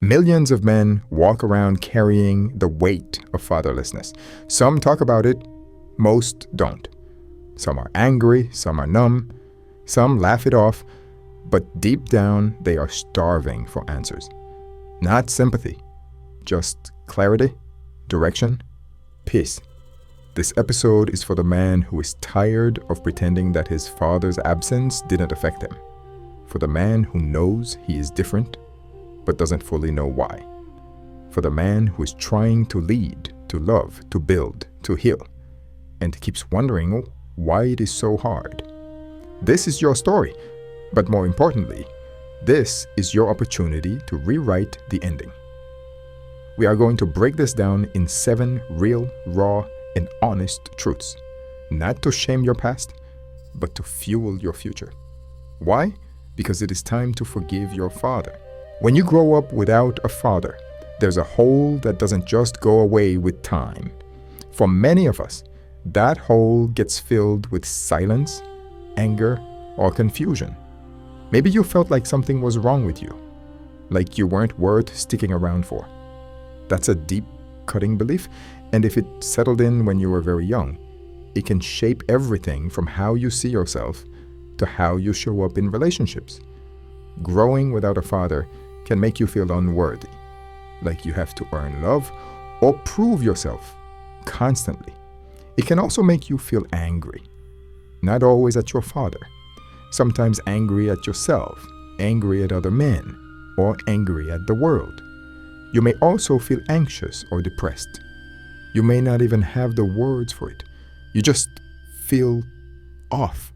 Millions of men walk around carrying the weight of fatherlessness. Some talk about it, most don't. Some are angry, some are numb, some laugh it off, but deep down they are starving for answers. Not sympathy, just clarity, direction, peace. This episode is for the man who is tired of pretending that his father's absence didn't affect him. For the man who knows he is different, but doesn't fully know why. For the man who is trying to lead, to love, to build, to heal, and keeps wondering why it is so hard. This is your story, but more importantly, this is your opportunity to rewrite the ending. We are going to break this down in 7 real, raw, and honest truths, not to shame your past, but to fuel your future. Why? Because it is time to forgive your father. When you grow up without a father, there's a hole that doesn't just go away with time. For many of us, that hole gets filled with silence, anger, or confusion. Maybe you felt like something was wrong with you, like you weren't worth sticking around for. That's a deep, cutting belief, and if it settled in when you were very young, it can shape everything from how you see yourself to how you show up in relationships. Growing without a father can make you feel unworthy, like you have to earn love or prove yourself constantly. It can also make you feel angry, not always at your father, sometimes angry at yourself, angry at other men, or angry at the world. You may also feel anxious or depressed. You may not even have the words for it. You just feel off,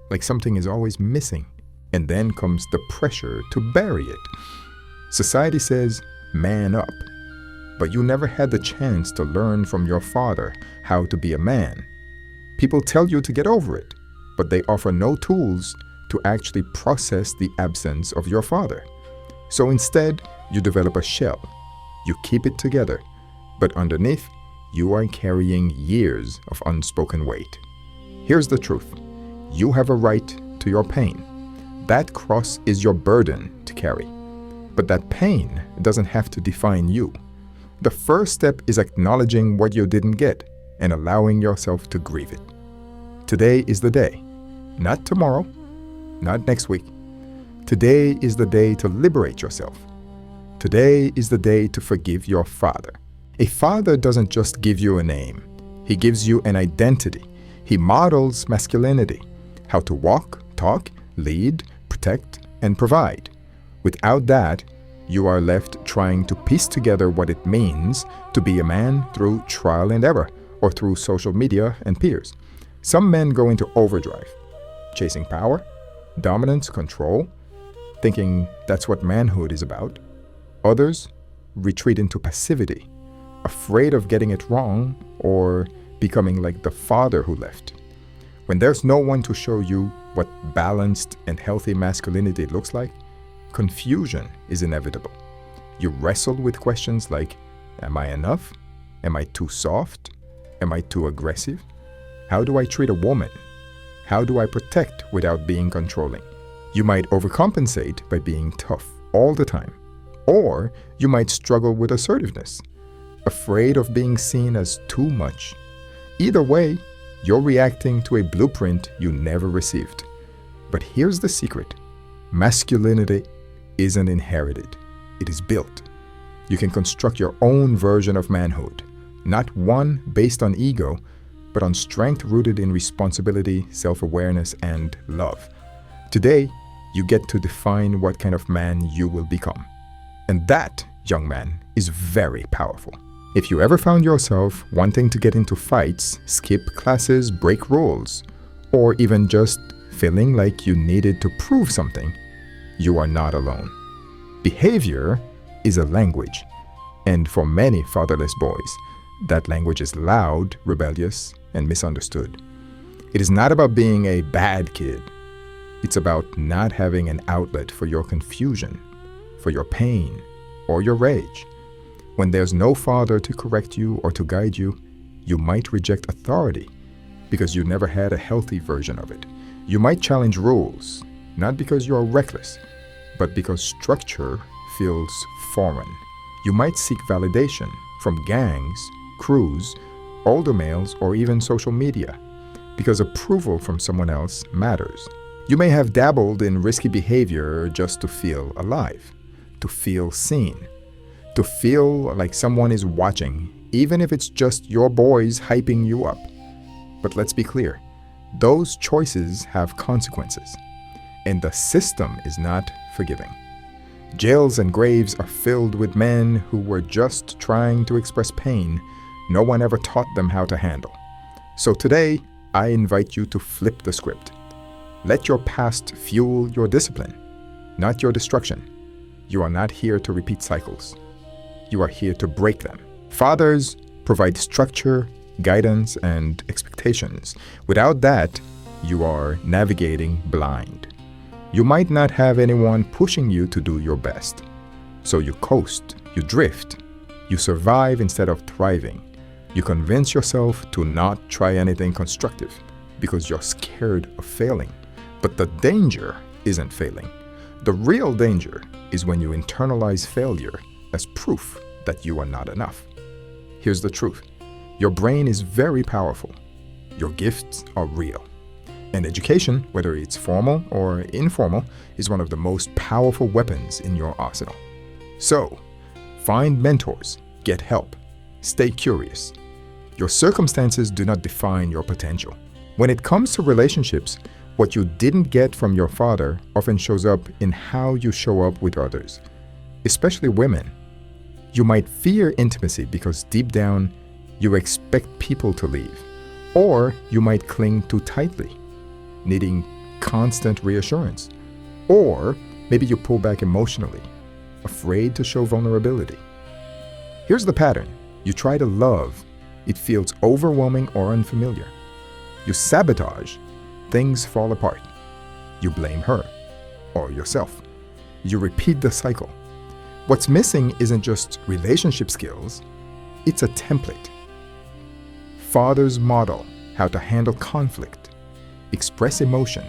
like something is always missing. And then comes the pressure to bury it. Society says, man up. But you never had the chance to learn from your father how to be a man. People tell you to get over it, but they offer no tools to actually process the absence of your father. So instead, you develop a shell. You keep it together, but underneath, you are carrying years of unspoken weight. Here's the truth. You have a right to your pain. That cross is your burden to carry. But that pain doesn't have to define you. The first step is acknowledging what you didn't get and allowing yourself to grieve it. Today is the day. Not tomorrow, not next week. Today is the day to liberate yourself. Today is the day to forgive your father. A father doesn't just give you a name. He gives you an identity. He models masculinity, how to walk, talk, lead, protect, and provide. Without that, you are left trying to piece together what it means to be a man through trial and error or through social media and peers. Some men go into overdrive, chasing power, dominance, control, thinking that's what manhood is about. Others retreat into passivity, afraid of getting it wrong or becoming like the father who left. When there's no one to show you what balanced and healthy masculinity looks like, confusion is inevitable. You wrestle with questions like, am I enough? Am I too soft? Am I too aggressive? How do I treat a woman? How do I protect without being controlling? You might overcompensate by being tough all the time. Or you might struggle with assertiveness, afraid of being seen as too much. Either way, you're reacting to a blueprint you never received. But here's the secret. Masculinity isn't inherited. It is built. You can construct your own version of manhood, not one based on ego, but on strength rooted in responsibility, self-awareness, and love. Today, you get to define what kind of man you will become. And that, young man, is very powerful. If you ever found yourself wanting to get into fights, skip classes, break rules, or even just feeling like you needed to prove something, you are not alone. Behavior is a language, and for many fatherless boys, that language is loud, rebellious, and misunderstood. It is not about being a bad kid. It's about not having an outlet for your confusion, for your pain, or your rage. When there's no father to correct you or to guide you, you might reject authority because you never had a healthy version of it. You might challenge rules, not because you are reckless, but because structure feels foreign. You might seek validation from gangs, crews, older males, or even social media, because approval from someone else matters. You may have dabbled in risky behavior just to feel alive, to feel seen, to feel like someone is watching, even if it's just your boys hyping you up. But let's be clear, those choices have consequences, and the system is not forgiving. Jails and graves are filled with men who were just trying to express pain no one ever taught them how to handle. So today, I invite you to flip the script. Let your past fuel your discipline, not your destruction. You are not here to repeat cycles. You are here to break them. Fathers provide structure, guidance, and expectations. Without that, you are navigating blind. You might not have anyone pushing you to do your best. So you coast, you drift, you survive instead of thriving. You convince yourself to not try anything constructive because you're scared of failing. But the danger isn't failing. The real danger is when you internalize failure as proof that you are not enough. Here's the truth. Your brain is very powerful. Your gifts are real. And education, whether it's formal or informal, is one of the most powerful weapons in your arsenal. So, find mentors, get help, stay curious. Your circumstances do not define your potential. When it comes to relationships, what you didn't get from your father often shows up in how you show up with others, especially women. You might fear intimacy because deep down, you expect people to leave, or you might cling too tightly, needing constant reassurance, or maybe you pull back emotionally, afraid to show vulnerability. Here's the pattern. You try to love, it feels overwhelming or unfamiliar. You sabotage, things fall apart. You blame her or yourself. You repeat the cycle. What's missing isn't just relationship skills, it's a template. Fathers model how to handle conflict, express emotion,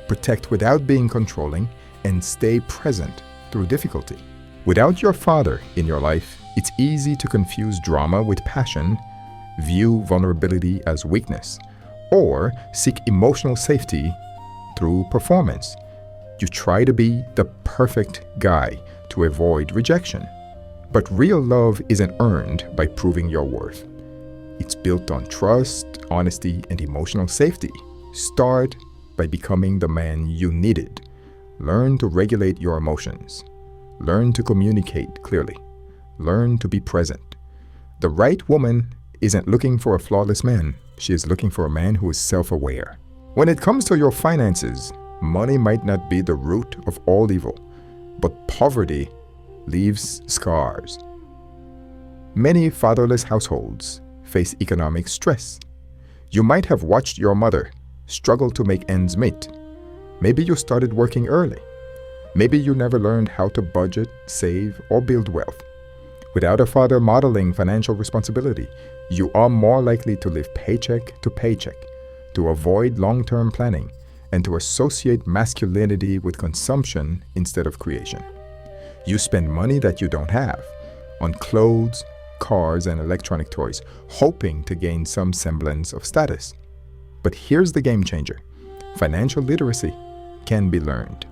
protect without being controlling, and stay present through difficulty. Without your father in your life, it's easy to confuse drama with passion, view vulnerability as weakness, or seek emotional safety through performance. You try to be the perfect guy to avoid rejection. But real love isn't earned by proving your worth. It's built on trust, honesty, and emotional safety. Start by becoming the man you needed. Learn to regulate your emotions. Learn to communicate clearly. Learn to be present. The right woman isn't looking for a flawless man. She is looking for a man who is self-aware. When it comes to your finances, money might not be the root of all evil, but poverty leaves scars. Many fatherless households face economic stress. You might have watched your mother struggle to make ends meet. Maybe you started working early. Maybe you never learned how to budget, save, or build wealth. Without a father modeling financial responsibility, you are more likely to live paycheck to paycheck, to avoid long-term planning, and to associate masculinity with consumption instead of creation. You spend money that you don't have on clothes, cars, and electronic toys, hoping to gain some semblance of status. But here's the game changer. Financial literacy can be learned,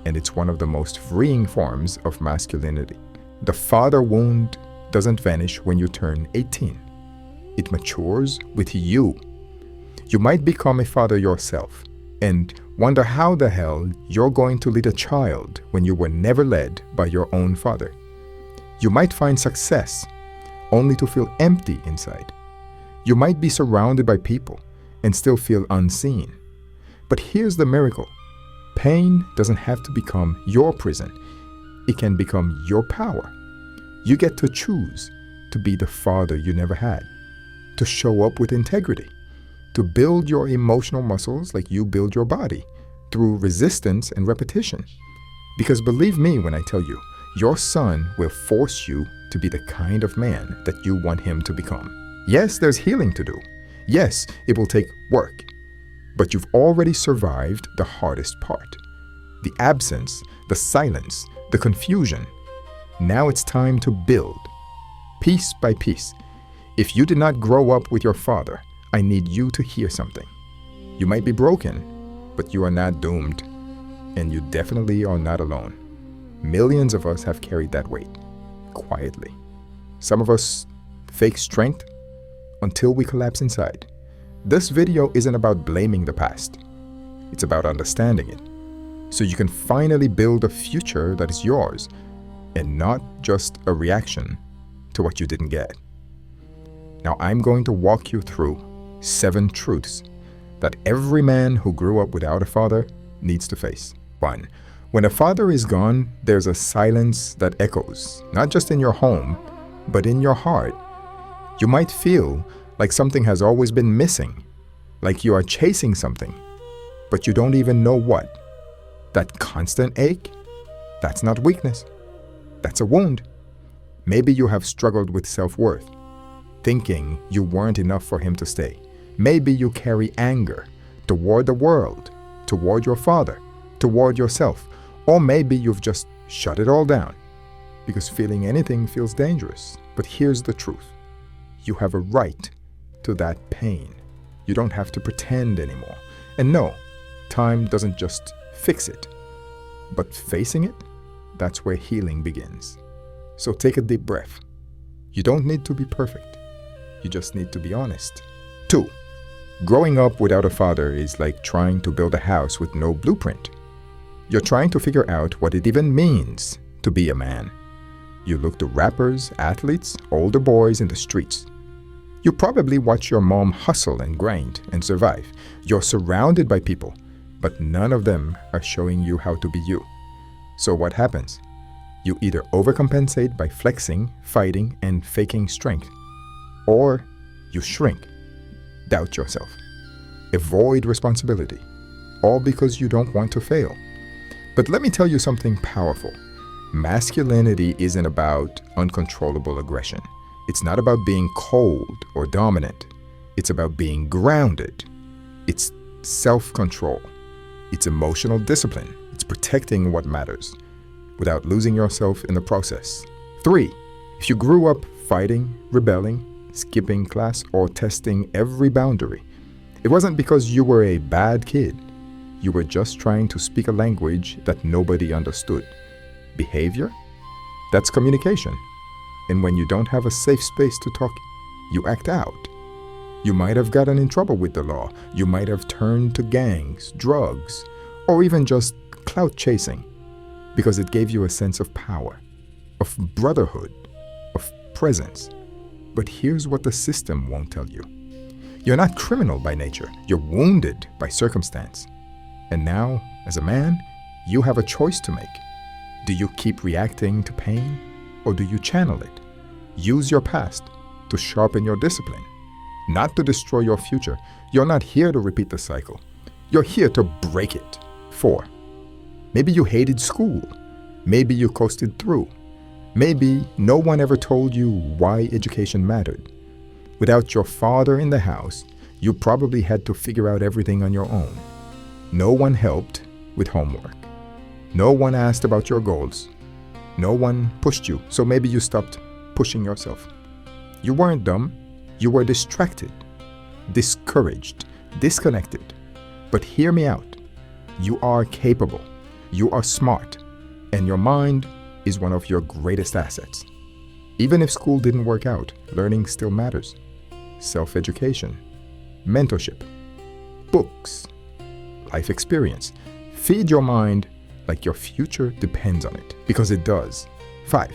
and it's one of the most freeing forms of masculinity. The father wound doesn't vanish when you turn 18. It matures with you. You might become a father yourself and wonder how the hell you're going to lead a child when you were never led by your own father. You might find success only to feel empty inside. You might be surrounded by people and still feel unseen. But here's the miracle. Pain doesn't have to become your prison. It can become your power. You get to choose to be the father you never had, to show up with integrity, to build your emotional muscles like you build your body through resistance and repetition. Because believe me when I tell you, your son will force you to be the kind of man that you want him to become. Yes, there's healing to do. Yes, it will take work. But you've already survived the hardest part. The absence, the silence, the confusion. Now it's time to build, piece by piece. If you did not grow up with your father, I need you to hear something. You might be broken, but you are not doomed. And you definitely are not alone. Millions of us have carried that weight, quietly. Some of us fake strength until we collapse inside. This video isn't about blaming the past. It's about understanding it, so you can finally build a future that is yours and not just a reaction to what you didn't get. Now I'm going to walk you through 7 truths that every man who grew up without a father needs to face. 1. When a father is gone, there's a silence that echoes, not just in your home, but in your heart. You might feel like something has always been missing, like you are chasing something, but you don't even know what. That constant ache, that's not weakness. That's a wound. Maybe you have struggled with self-worth, thinking you weren't enough for him to stay. Maybe you carry anger toward the world, toward your father, toward yourself. Or maybe you've just shut it all down because feeling anything feels dangerous. But here's the truth. You have a right to that pain. You don't have to pretend anymore. And no, time doesn't just fix it. But facing it, that's where healing begins. So take a deep breath. You don't need to be perfect. You just need to be honest. 2. Growing up without a father is like trying to build a house with no blueprint. You're trying to figure out what it even means to be a man. You look to rappers, athletes, older boys in the streets. You probably watch your mom hustle and grind and survive. You're surrounded by people, but none of them are showing you how to be you. So what happens? You either overcompensate by flexing, fighting, and faking strength, or you shrink, doubt yourself, avoid responsibility, all because you don't want to fail. But let me tell you something powerful. Masculinity isn't about uncontrollable aggression. It's not about being cold or dominant. It's about being grounded. It's self-control. It's emotional discipline. It's protecting what matters without losing yourself in the process. 3. If you grew up fighting, rebelling, skipping class, or testing every boundary, it wasn't because you were a bad kid. You were just trying to speak a language that nobody understood. Behavior? That's communication. And when you don't have a safe space to talk, you act out. You might have gotten in trouble with the law. You might have turned to gangs, drugs, or even just clout chasing because it gave you a sense of power, of brotherhood, of presence. But here's what the system won't tell you. You're not criminal by nature. You're wounded by circumstance. And now, as a man, you have a choice to make. Do you keep reacting to pain, or do you channel it? Use your past to sharpen your discipline, not to destroy your future. You're not here to repeat the cycle. You're here to break it. 4. Maybe you hated school. Maybe you coasted through. Maybe no one ever told you why education mattered. Without your father in the house, you probably had to figure out everything on your own. No one helped with homework. No one asked about your goals. No one pushed you, so maybe you stopped pushing yourself. You weren't dumb. You were distracted, discouraged, disconnected. But hear me out. You are capable. You are smart. And your mind is one of your greatest assets. Even if school didn't work out, learning still matters. Self-education, mentorship, books, life experience. Feed your mind like your future depends on it, because it does. 5.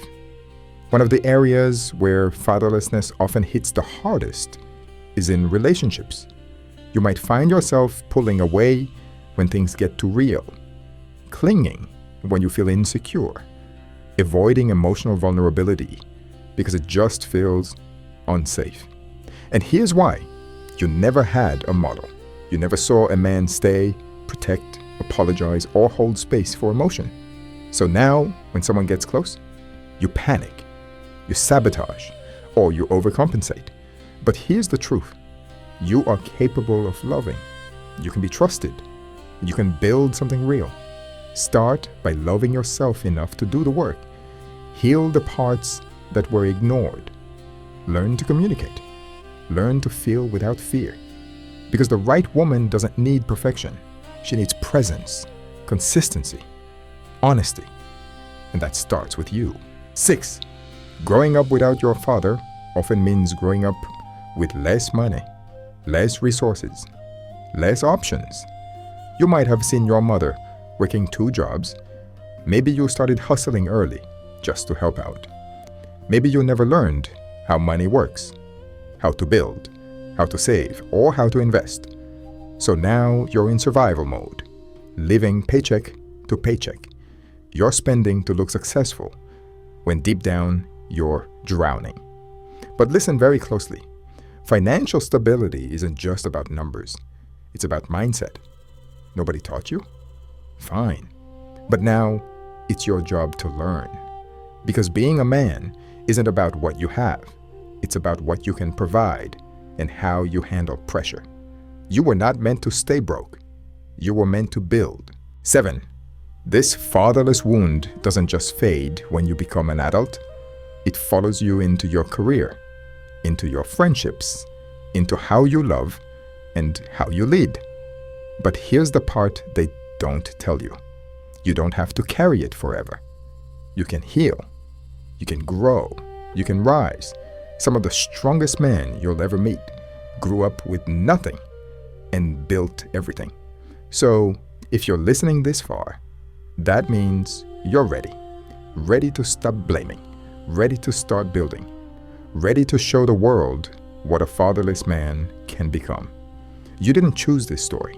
One of the areas where fatherlessness often hits the hardest is in relationships. You might find yourself pulling away when things get too real, clinging when you feel insecure, avoiding emotional vulnerability because it just feels unsafe. And here's why. You never had a model. You never saw a man stay, protect, apologize, or hold space for emotion. So now, when someone gets close, you panic, you sabotage, or you overcompensate. But here's the truth. You are capable of loving. You can be trusted. You can build something real. Start by loving yourself enough to do the work. Heal the parts that were ignored. Learn to communicate. Learn to feel without fear. Because the right woman doesn't need perfection. She needs presence, consistency, honesty. And that starts with you. 6. Growing up without your father often means growing up with less money, less resources, less options. You might have seen your mother working 2 jobs. Maybe you started hustling early just to help out. Maybe you never learned how money works, how to build, how to save, or how to invest. So now you're in survival mode, living paycheck to paycheck. You're spending to look successful, when deep down you're drowning. But listen very closely. Financial stability isn't just about numbers. It's about mindset. Nobody taught you? Fine. But now it's your job to learn. Because being a man isn't about what you have. It's about what you can provide and how you handle pressure. You were not meant to stay broke. You were meant to build. 7. This fatherless wound doesn't just fade when you become an adult. It follows you into your career, into your friendships, into how you love and how you lead. But here's the part they don't tell you. You don't have to carry it forever. You can heal. You can grow. You can rise. Some of the strongest men you'll ever meet grew up with nothing and built everything. So if you're listening this far, that means you're ready. Ready to stop blaming. Ready to start building. Ready to show the world what a fatherless man can become. You didn't choose this story,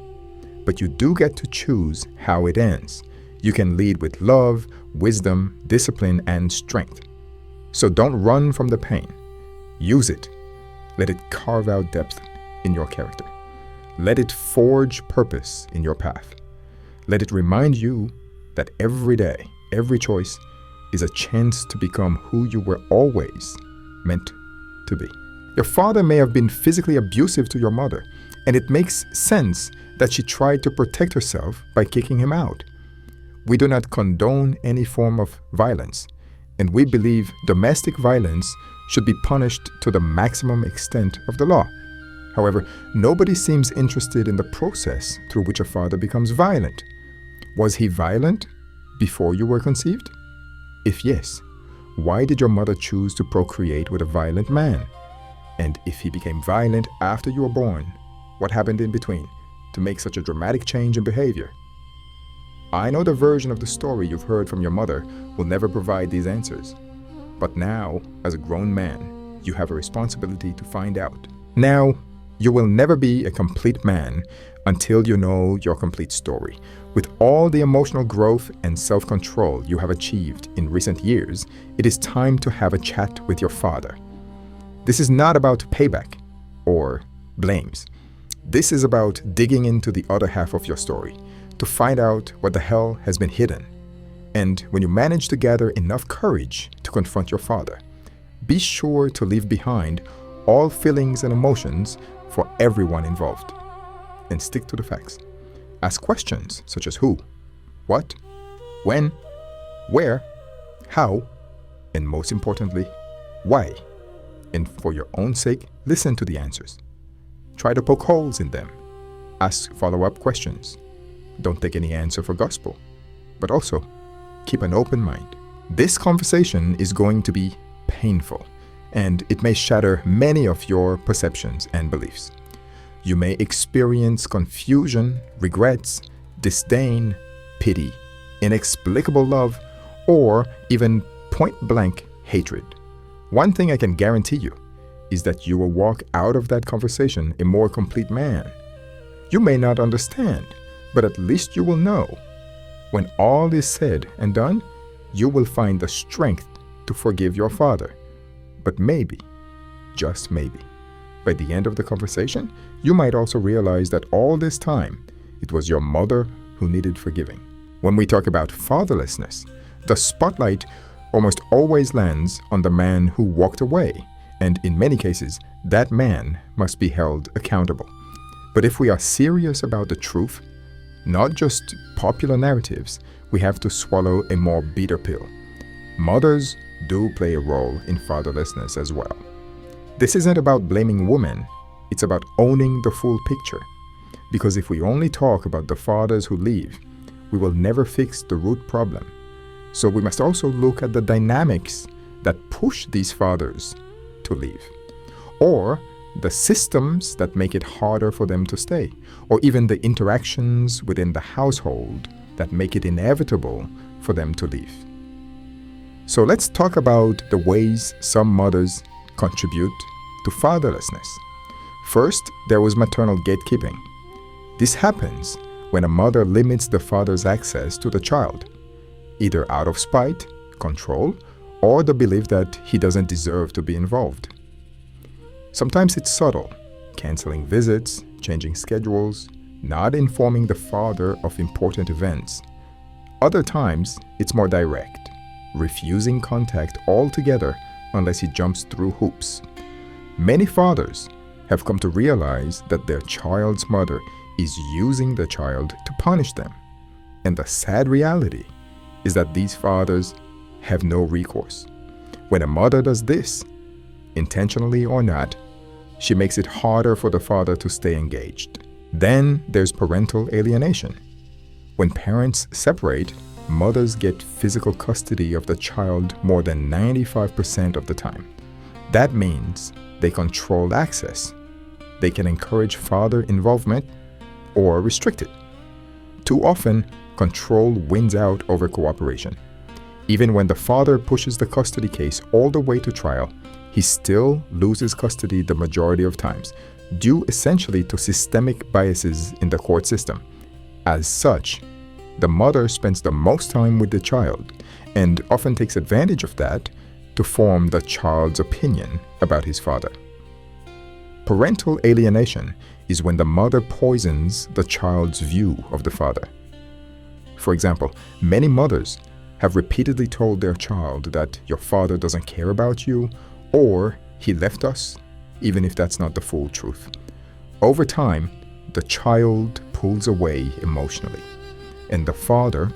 but you do get to choose how it ends. You can lead with love, wisdom, discipline, and strength. So don't run from the pain. Use it. Let it carve out depth in your character. Let it forge purpose in your path. Let it remind you that every day, every choice is a chance to become who you were always meant to be. Your father may have been physically abusive to your mother, and it makes sense that she tried to protect herself by kicking him out. We do not condone any form of violence, and we believe domestic violence should be punished to the maximum extent of the law. However, nobody seems interested in the process through which a father becomes violent. Was he violent before you were conceived? If yes, why did your mother choose to procreate with a violent man? And if he became violent after you were born, what happened in between to make such a dramatic change in behavior? I know the version of the story you've heard from your mother will never provide these answers. But now, as a grown man, you have a responsibility to find out. Now, you will never be a complete man until you know your complete story. With all the emotional growth and self-control you have achieved in recent years, it is time to have a chat with your father. This is not about payback or blames. This is about digging into the other half of your story to find out what the hell has been hidden. And when you manage to gather enough courage to confront your father, be sure to leave behind all feelings and emotions for everyone involved. And stick to the facts. Ask questions such as who, what, when, where, how, and most importantly, why. And for your own sake, listen to the answers. Try to poke holes in them. Ask follow-up questions. Don't take any answer for gospel, but also keep an open mind. This conversation is going to be painful, and it may shatter many of your perceptions and beliefs. You may experience confusion, regrets, disdain, pity, inexplicable love, or even point-blank hatred. One thing I can guarantee you is that you will walk out of that conversation a more complete man. You may not understand, but at least you will know. When all is said and done, you will find the strength to forgive your father. But maybe, just maybe, by the end of the conversation, you might also realize that all this time, it was your mother who needed forgiving. When we talk about fatherlessness, the spotlight almost always lands on the man who walked away, and in many cases, that man must be held accountable. But if we are serious about the truth, not just popular narratives, we have to swallow a more bitter pill. Mothers do play a role in fatherlessness as well. This isn't about blaming women, it's about owning the full picture. Because if we only talk about the fathers who leave, we will never fix the root problem. So we must also look at the dynamics that push these fathers to leave, or the systems that make it harder for them to stay, or even the interactions within the household that make it inevitable for them to leave. So let's talk about the ways some mothers contribute to fatherlessness. First, there was maternal gatekeeping. This happens when a mother limits the father's access to the child, either out of spite, control, or the belief that he doesn't deserve to be involved. Sometimes it's subtle, canceling visits, changing schedules, not informing the father of important events. Other times, it's more direct, refusing contact altogether unless he jumps through hoops. Many fathers have come to realize that their child's mother is using the child to punish them. And the sad reality is that these fathers have no recourse. When a mother does this, intentionally or not, she makes it harder for the father to stay engaged. Then there's parental alienation. When parents separate, mothers get physical custody of the child more than 95% of the time. That means they control access. They can encourage father involvement or restrict it. Too often, control wins out over cooperation. Even when the father pushes the custody case all the way to trial, he still loses custody the majority of times, due essentially to systemic biases in the court system. As such, the mother spends the most time with the child and often takes advantage of that to form the child's opinion about his father. Parental alienation is when the mother poisons the child's view of the father. For example, many mothers have repeatedly told their child that your father doesn't care about you or he left us, even if that's not the full truth. Over time, the child pulls away emotionally, and the father,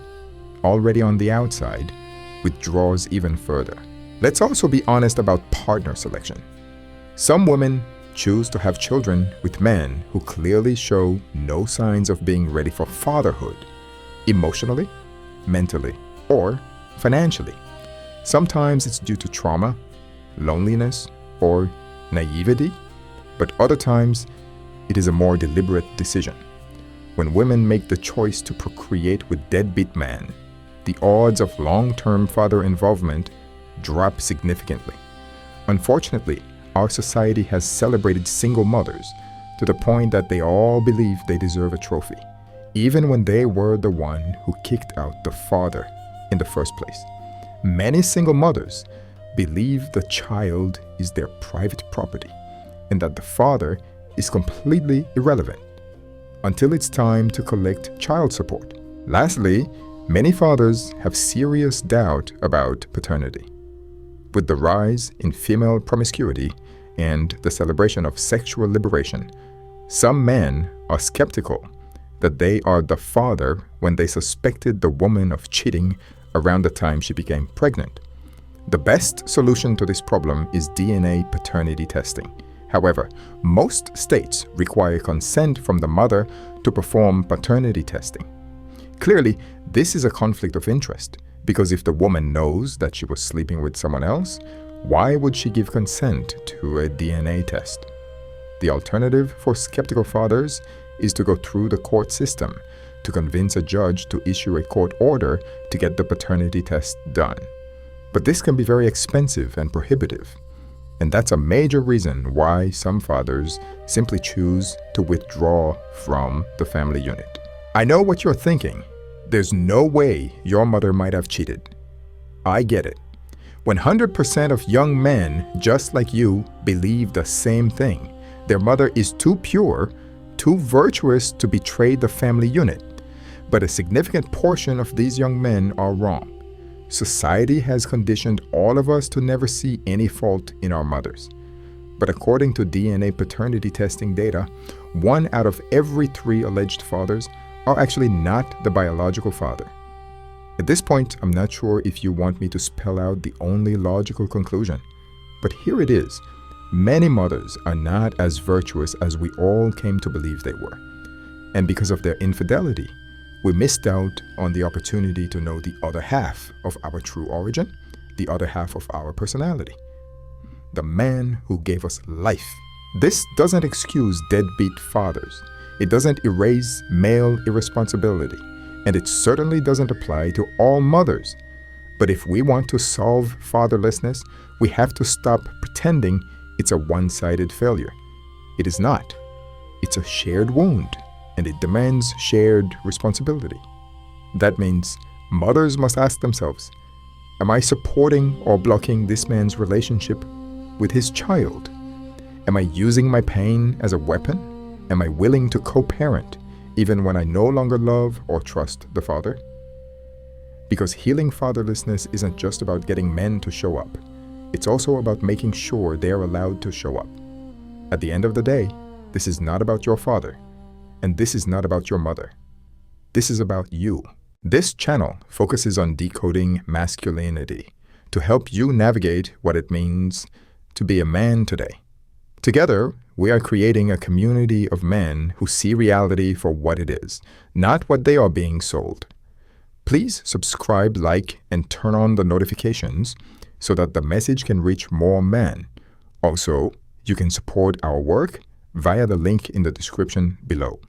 already on the outside, withdraws even further. Let's also be honest about partner selection. Some women choose to have children with men who clearly show no signs of being ready for fatherhood, emotionally, mentally, or financially. Sometimes it's due to trauma, loneliness, or naivety, but other times it is a more deliberate decision. When women make the choice to procreate with deadbeat men, the odds of long-term father involvement drop significantly. Unfortunately, our society has celebrated single mothers to the point that they all believe they deserve a trophy, even when they were the one who kicked out the father in the first place. Many single mothers believe the child is their private property and that the father is completely irrelevant until it's time to collect child support. Lastly, many fathers have serious doubt about paternity. With the rise in female promiscuity and the celebration of sexual liberation, some men are skeptical that they are the father when they suspected the woman of cheating around the time she became pregnant. The best solution to this problem is DNA paternity testing. However, most states require consent from the mother to perform paternity testing. Clearly, this is a conflict of interest, because if the woman knows that she was sleeping with someone else, why would she give consent to a DNA test? The alternative for skeptical fathers is to go through the court system to convince a judge to issue a court order to get the paternity test done. But this can be very expensive and prohibitive, and that's a major reason why some fathers simply choose to withdraw from the family unit. I know what you're thinking. There's no way your mother might have cheated. I get it. 100% of young men just like you believe the same thing. Their mother is too pure, too virtuous to betray the family unit. But a significant portion of these young men are wrong. Society has conditioned all of us to never see any fault in our mothers. But according to DNA paternity testing data, 1 out of every 3 alleged fathers are actually not the biological father. At this point, I'm not sure if you want me to spell out the only logical conclusion, but here it is. Many mothers are not as virtuous as we all came to believe they were. And because of their infidelity, we missed out on the opportunity to know the other half of our true origin, the other half of our personality. The man who gave us life. This doesn't excuse deadbeat fathers. It doesn't erase male irresponsibility. And it certainly doesn't apply to all mothers. But if we want to solve fatherlessness, we have to stop pretending it's a one-sided failure. It is not. It's a shared wound, and it demands shared responsibility. That means mothers must ask themselves, am I supporting or blocking this man's relationship with his child? Am I using my pain as a weapon? Am I willing to co-parent even when I no longer love or trust the father? Because healing fatherlessness isn't just about getting men to show up. It's also about making sure they're allowed to show up. At the end of the day, this is not about your father, and this is not about your mother. This is about you. This channel focuses on decoding masculinity to help you navigate what it means to be a man today. Together, we are creating a community of men who see reality for what it is, not what they are being sold. Please subscribe, like, and turn on the notifications so that the message can reach more men. Also, you can support our work via the link in the description below.